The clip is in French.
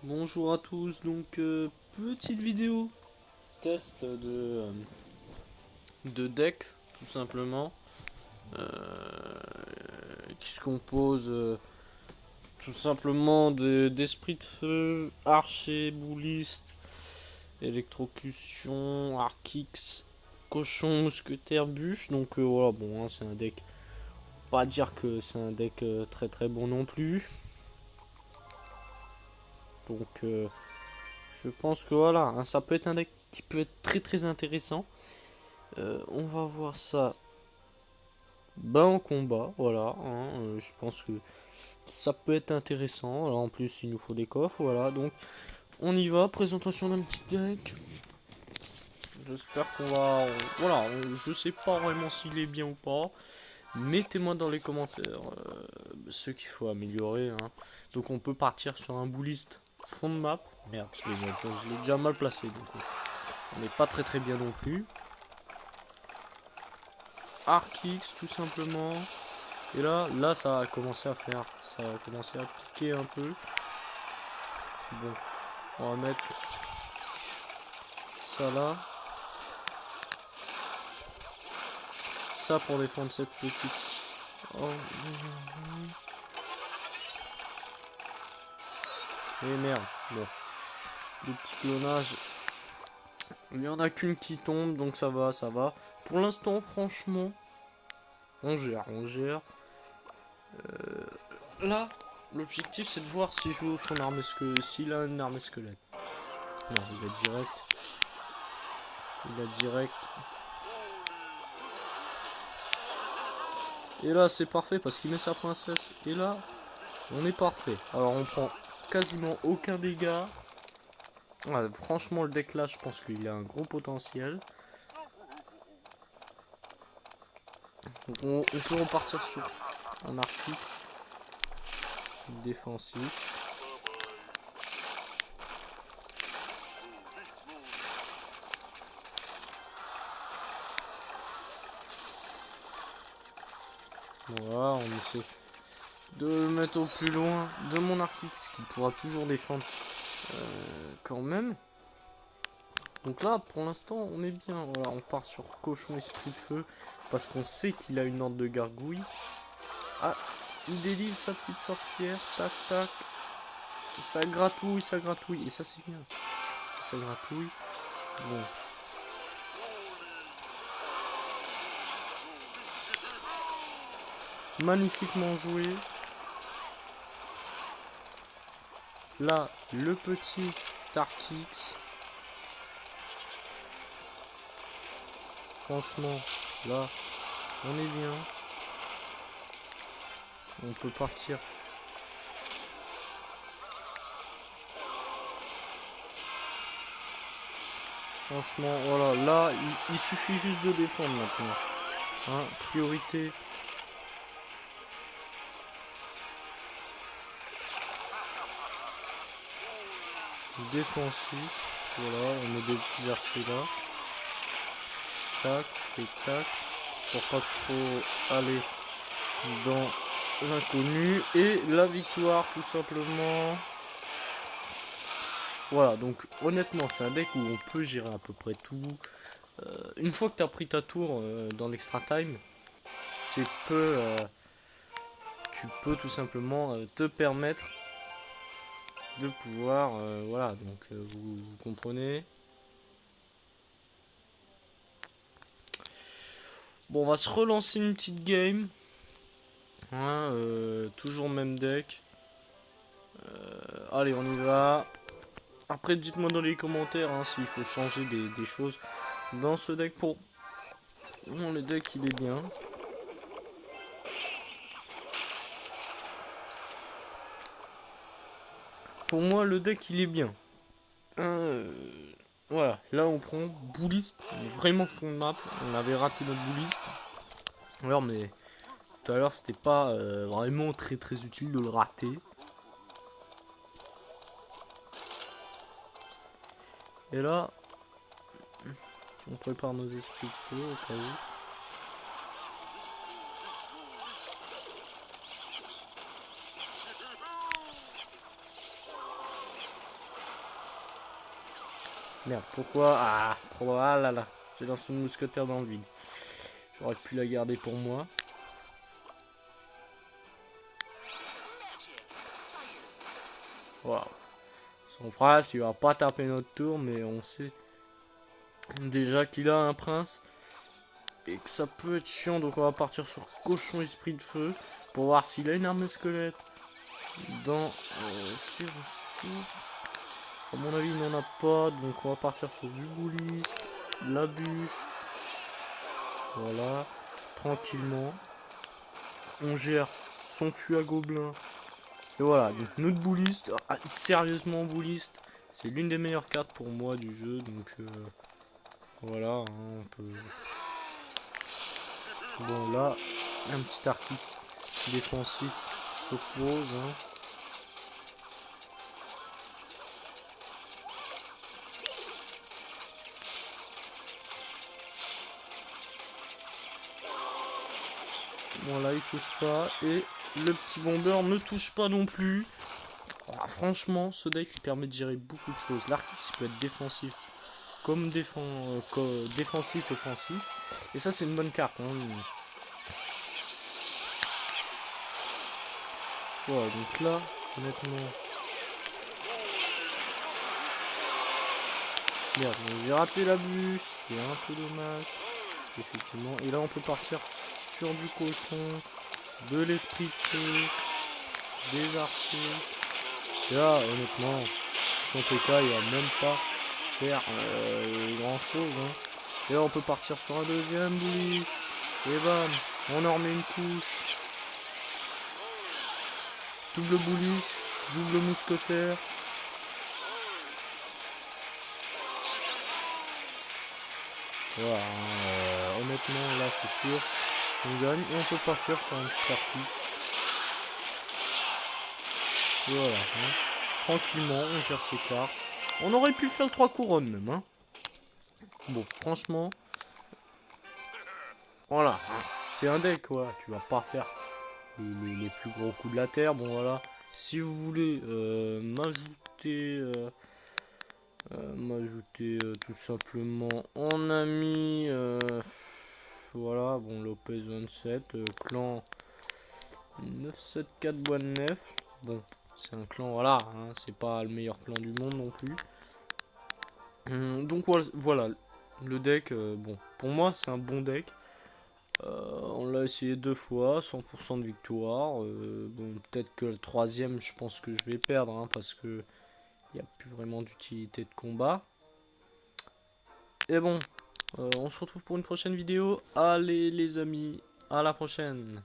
Bonjour à tous, donc petite vidéo test de deck tout simplement euh, qui se compose tout simplement d'esprit de feu, archer, bouliste, électrocution, archix, cochon, mousquetaire, bûche. Donc voilà, bon, hein, c'est un deck, pas dire que c'est un deck très très bon non plus. Donc je pense que voilà, hein, ça peut être un deck qui peut être très très intéressant. On va voir ça en combat, voilà. Hein, je pense que ça peut être intéressant. Alors en plus, il nous faut des coffres, voilà. Donc on y va. Présentation d'un petit deck. J'espère qu'on va. Voilà, je sais pas vraiment s'il est bien ou pas. Mettez-moi dans les commentaires ce qu'il faut améliorer. Hein. Donc on peut partir sur un bouliste fond de map. Merde, je l'ai déjà mal placé. Donc on n'est pas très très bien non plus. Archix tout simplement. Et là ça a commencé à faire. Ça a commencé à piquer un peu. Bon, on va mettre ça là. Ça pour défendre cette petite. Oh. Et merde. Bon. Le petit clonage. Il n'y en a qu'une qui tombe, donc ça va, ça va. Pour l'instant, franchement, on gère, on gère. Là, l'objectif c'est de voir s'il joue son arme squelette. S'il a une arme squelette. Non, il a direct. Il a direct. Et là, c'est parfait parce qu'il met sa princesse. Et là, on est parfait. Alors, on prend quasiment aucun dégât. Ouais, franchement, le deck là, je pense qu'il a un gros potentiel. Donc, on peut repartir sur un article défensif. Voilà, on essaie de le mettre au plus loin de mon article, ce qui pourra toujours défendre quand même. Donc là, pour l'instant, on est bien. Voilà, on part sur cochon esprit de feu parce qu'on sait qu'il a une horde de gargouilles. Ah, il délivre sa petite sorcière. Tac, tac. Ça gratouille, ça gratouille. Et ça, c'est bien. Ça gratouille. Bon. Magnifiquement joué. Là, le petit Tarkix. Franchement, là, on est bien. On peut partir. Franchement, voilà, là, il suffit juste de défendre maintenant. Hein, priorité. Défensif. Voilà, on met des petits archers là. Tac, et tac. Pour pas trop aller dans l'inconnu. Et la victoire, tout simplement. Voilà, donc honnêtement, c'est un deck où on peut gérer à peu près tout. Une fois que tu as pris ta tour dans l'extra time, tu peux, euh, tu peux tout simplement te permettre de pouvoir, voilà, donc vous comprenez. Bon, on va se relancer une petite game. Hein, toujours même deck. Allez, on y va. Après, dites-moi dans les commentaires hein, s'il faut changer des choses dans ce deck. Pour bon, le deck, il est bien. Pour moi, le deck, il est bien. Euh, voilà, là on prend bouliste, vraiment fond de map. On avait raté notre bouliste. Alors, mais tout à l'heure, c'était pas vraiment très très utile de le rater. Et là, on prépare nos esprits de feu au cas où. Merde, pourquoi? Ah, là là. J'ai lancé une mousquetaire dans le vide. J'aurais pu la garder pour moi. Waouh. Son prince, il va pas taper notre tour, mais on sait déjà qu'il a un prince. Et que ça peut être chiant, donc on va partir sur cochon esprit de feu. Pour voir s'il a une arme squelette dans ses ressources. À mon avis, il n'en a pas, donc on va partir sur du bouliste, la bûche. Voilà, tranquillement. On gère son fût à gobelins. Et voilà, donc notre bouliste, ah, sérieusement bouliste, c'est l'une des meilleures cartes pour moi du jeu, donc voilà, hein, on peut... Bon là, un petit Artis défensif s'oppose, hein. Bon là il touche pas, et le petit bomber ne touche pas non plus. Ah, franchement, ce deck il permet de gérer beaucoup de choses. L'Artis peut être défensif comme défensif offensif. Et ça c'est une bonne carte. Hein. Voilà, donc là, honnêtement... Merde, j'ai raté la bûche, c'est un peu dommage. Effectivement, et là on peut partir sur du cochon, de l'esprit de feu, des archers. Et là, honnêtement, son PK il va même pas faire grand chose. Hein. Et là on peut partir sur un deuxième bouliste. Et bam, on en remet une couche. Double bouliste, double mousquetaire. Voilà, honnêtement là c'est sûr. On gagne et on peut partir sur un petit parti. Voilà, hein. Tranquillement, on gère ses cartes. On aurait pu faire le 3 couronnes même, hein. Bon, franchement, voilà, hein. C'est un deck, quoi. Tu vas pas faire les plus gros coups de la terre. Bon, voilà. Si vous voulez m'ajouter tout simplement en ami, voilà, bon, Lopez 27, clan 974 bois de nef. Bon, c'est un clan, voilà, hein, c'est pas le meilleur clan du monde non plus. Donc voilà, le deck, bon, pour moi c'est un bon deck. On l'a essayé 2 fois, 100% de victoire. Bon, peut-être que le troisième, je pense que je vais perdre, hein, parce que il n'y a plus vraiment d'utilité de combat. Et bon, on se retrouve pour une prochaine vidéo. Allez les amis, à la prochaine.